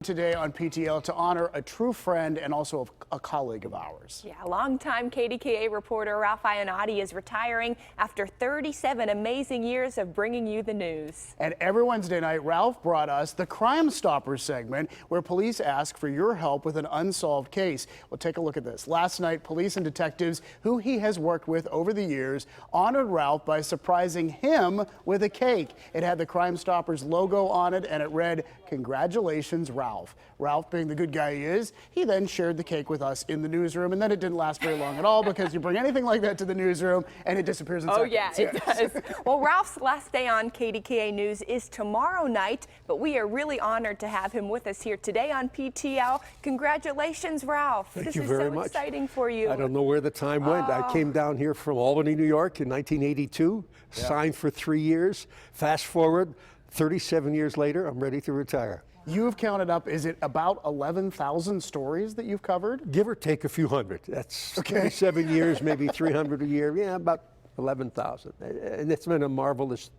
Today on PTL to honor a true friend and also a colleague of ours. Yeah, longtime KDKA reporter Ralph Iannotti is retiring after 37 amazing years of bringing you the news. And every Wednesday night, Ralph brought us the Crime Stoppers segment, where police ask for your help with an unsolved case. Well, take a look at this. Last night, police and detectives who he has worked with over the years honored Ralph by surprising him with a cake. It had the Crime Stoppers logo on it, and it read, "Congratulations, Ralph." Ralph, being the good guy he is, he then shared the cake with us in the newsroom, and then it didn't last very long at all because you bring anything like that to the newsroom and it disappears in seconds. Oh yeah, it does. Well, Ralph's last day on KDKA News is tomorrow night, but we are really honored to have him with us here today on PTL. Congratulations, Ralph. Thank you very much. This is so exciting for you. I don't know where the time went. I came down here from Albany, New York in 1982, signed for 3 years. Fast forward, 37 years later, I'm ready to retire. You've counted up, is it about 11,000 stories that you've covered? Give or take a few hundred. That's 37 years, maybe 300 a year. Yeah, about 11,000. And it's been a marvelous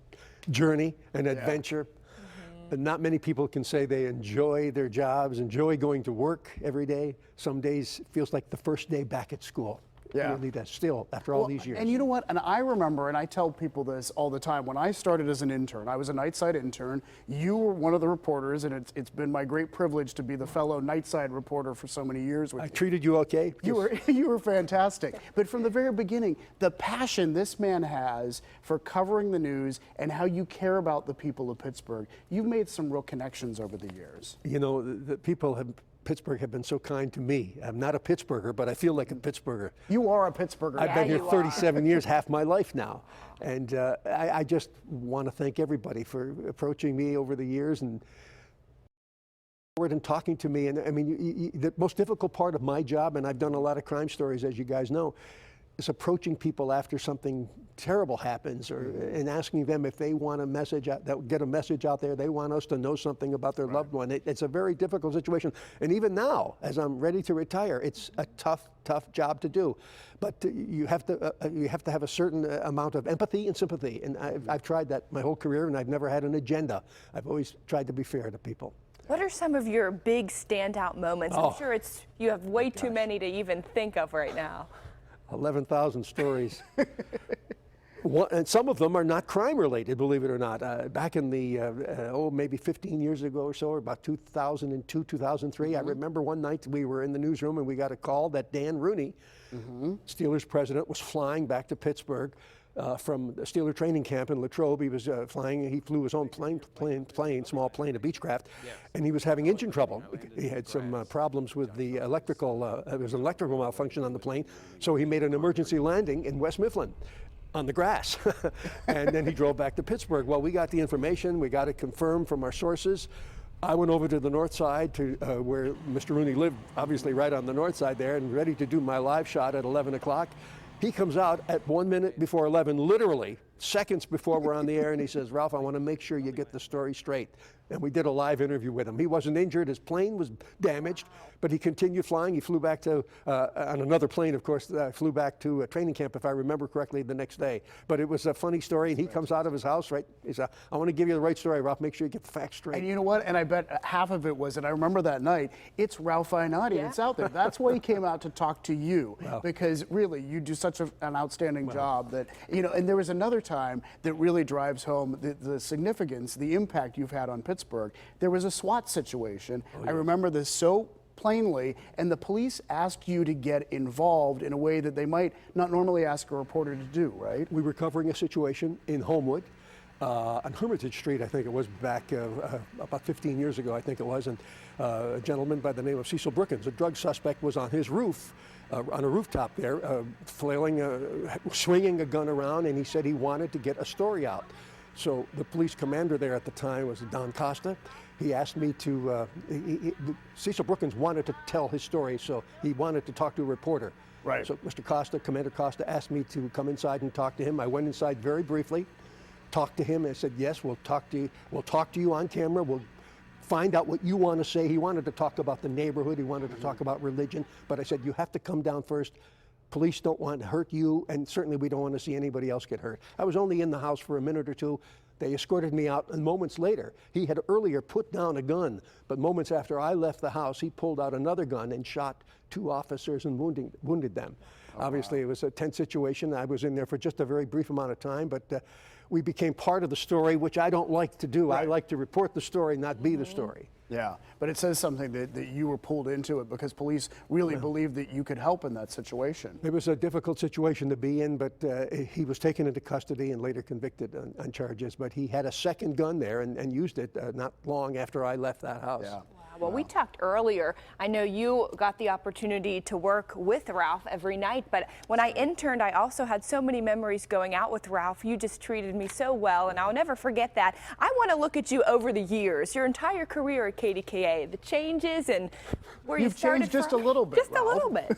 journey, an adventure. And not many people can say they enjoy their jobs, enjoy going to work every day. Some days it feels like the first day back at school. Yeah. Really, that's still after all these years. And you know what? And I remember, and I tell people this all the time, when I started as an intern, I was a nightside intern. You were one of the reporters, and it's been my great privilege to be the fellow nightside reporter for so many years with you. I treated you okay? You were fantastic. But from the very beginning, the passion this man has for covering the news and how you care about the people of Pittsburgh, you've made some real connections over the years. You know, the people have. Pittsburgh have been so kind to me. I'm not a Pittsburgher, but I feel like a Pittsburgher. You are a Pittsburgher. I've been here 37 years, half my life now. And I just want to thank everybody for approaching me over the years and talking to me. And I mean, the most difficult part of my job, and I've done a lot of crime stories, as you guys know, is approaching people after something terrible happens, and asking them if they want a message out, get a message out there. They want us to know something about their loved one. It's a very difficult situation. And even now, as I'm ready to retire, it's a tough job to do. But you have to have a certain amount of empathy and sympathy. And I've tried that my whole career, and I've never had an agenda. I've always tried to be fair to people. What are some of your big standout moments? I'm sure you have way too many to even think of right now. 11,000 stories. And some of them are not crime related, believe it or not. Back in the, maybe 15 years ago or so, or about 2002, 2003, I remember one night we were in the newsroom and we got a call that Dan Rooney, Steelers president, was flying back to Pittsburgh from the Steeler training camp in Latrobe. He was he flew his own small plane, a Beechcraft, and he was having engine trouble. He had some problems with the electrical, there was an electrical malfunction on the plane, so he made an emergency landing in West Mifflin on the grass. And then he drove back to Pittsburgh. Well, we got the information, we got it confirmed from our sources. I went over to the north side to where Mr. Rooney lived, obviously right on the north side there, and ready to do my live shot at 11 o'clock. He comes out at 1 minute before 11, literally seconds before we're on the air, and he says, "Ralph, I want to make sure you get the story straight." And we did a live interview with him. He wasn't injured. His plane was damaged, but he continued flying. He flew back to, on another plane, of course, flew back to a training camp, if I remember correctly, the next day. But it was a funny story, and he comes out of his house, right? He said, "I want to give you the right story, Ralph. Make sure you get the facts straight." And you know what? And I bet half of it was, and I remember that night, it's Ralph Iannotti. It's out there. That's why he came out to talk to you, because really, you do such an outstanding job that, you know, and there was another time that really drives home the significance, the impact you've had on Pittsburgh. There was a SWAT situation. I remember this so plainly, and the police asked you to get involved in a way that they might not normally ask a reporter to do, right? We were covering a situation in Homewood, on Hermitage Street, I think it was, back about 15 years ago, I think it was, and a gentleman by the name of Cecil Brookins, a drug suspect, was on his roof, on a rooftop there, swinging a gun around, and he said he wanted to get a story out. So the police commander there at the time was Don Costa. He asked me to, Cecil Brookins wanted to tell his story, so he wanted to talk to a reporter. Right. So Mr. Costa, Commander Costa, asked me to come inside and talk to him. I went inside very briefly, talked to him, and said, "Yes, we'll talk to you on camera. We'll find out what you want to say." He wanted to talk about the neighborhood. He wanted to talk about religion. But I said, "You have to come down first. Police don't want to hurt you, and certainly we don't want to see anybody else get hurt." I was only in the house for a minute or two. They escorted me out, and moments later, he had earlier put down a gun, but moments after I left the house, he pulled out another gun and shot 2 officers and wounded them. Obviously, it was a tense situation. I was in there for just a very brief amount of time, but we became part of the story, which I don't like to do. I like to report the story, not be the story. Yeah, but it says something that you were pulled into it because police really believed that you could help in that situation. It was a difficult situation to be in, but he was taken into custody and later convicted on charges. But he had a second gun there and used it not long after I left that house. Yeah. Well, we talked earlier. I know you got the opportunity to work with Ralph every night, but when I interned, I also had so many memories going out with Ralph. You just treated me so well, and I'll never forget that. I want to look at you over the years, your entire career at KDKA, the changes and where you started changed just from. a little bit, Just Ralph. a little bit.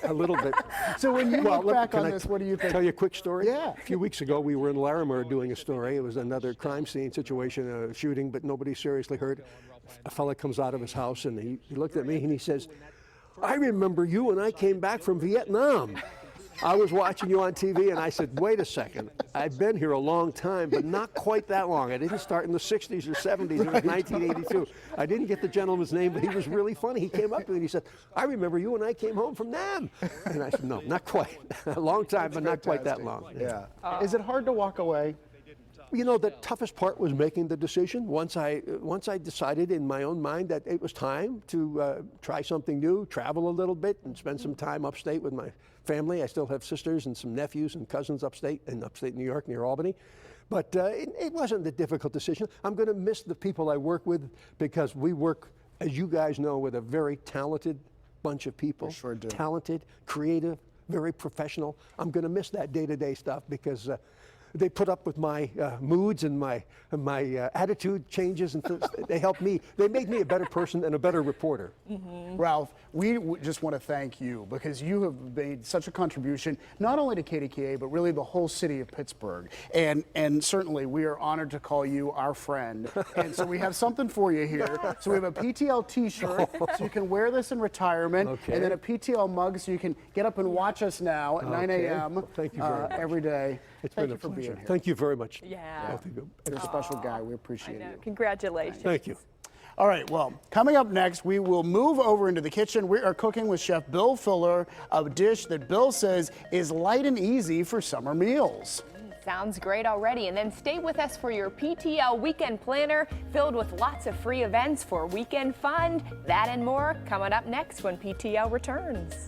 A little bit. So when you look back can on I this, what do you think? Tell you a quick story? Yeah. A few weeks ago, we were in Larimer doing a story. It was another crime scene situation, a shooting, but nobody seriously hurt. A fella comes out of his house and he looked at me and he says, "I remember you when I came back from Vietnam. I was watching you on TV," and I said, "Wait a second. I've been here a long time, but not quite that long. I didn't start in the 60s or 70s. It was 1982. I didn't get the gentleman's name, but he was really funny. He came up to me and he said, "I remember you when I came home from Nam." And I said, "No, not quite. A long time, but not quite that long." Yeah. Is it hard to walk away? You know, the toughest part was making the decision. Once I decided in my own mind that it was time to try something new, travel a little bit, and spend some time upstate with my family. I still have sisters and some nephews and cousins upstate New York near Albany. But it wasn't a difficult decision. I'm going to miss the people I work with because we work, as you guys know, with a very talented bunch of people. We sure do. Talented, creative, very professional. I'm going to miss that day-to-day stuff because they put up with my moods and my attitude changes, and they helped me. They made me a better person and a better reporter. Ralph, we just want to thank you because you have made such a contribution, not only to KDKA, but really the whole city of Pittsburgh. And certainly we are honored to call you our friend. And so we have something for you here. So we have a PTL t-shirt, so you can wear this in retirement, Okay. and then a PTL mug so you can get up and watch us now at 9 a.m. Well, thank you very much. every day. It's Thank been you a for being pleasure. here. Thank you very much. Yeah. Both of you. You're a special guy. We appreciate you. Congratulations. Thank you. All right, well, coming up next, we will move over into the kitchen. We are cooking with Chef Bill Fuller, a dish that Bill says is light and easy for summer meals. Sounds great already. And then stay with us for your PTL weekend planner filled with lots of free events for weekend fun. That and more coming up next when PTL returns.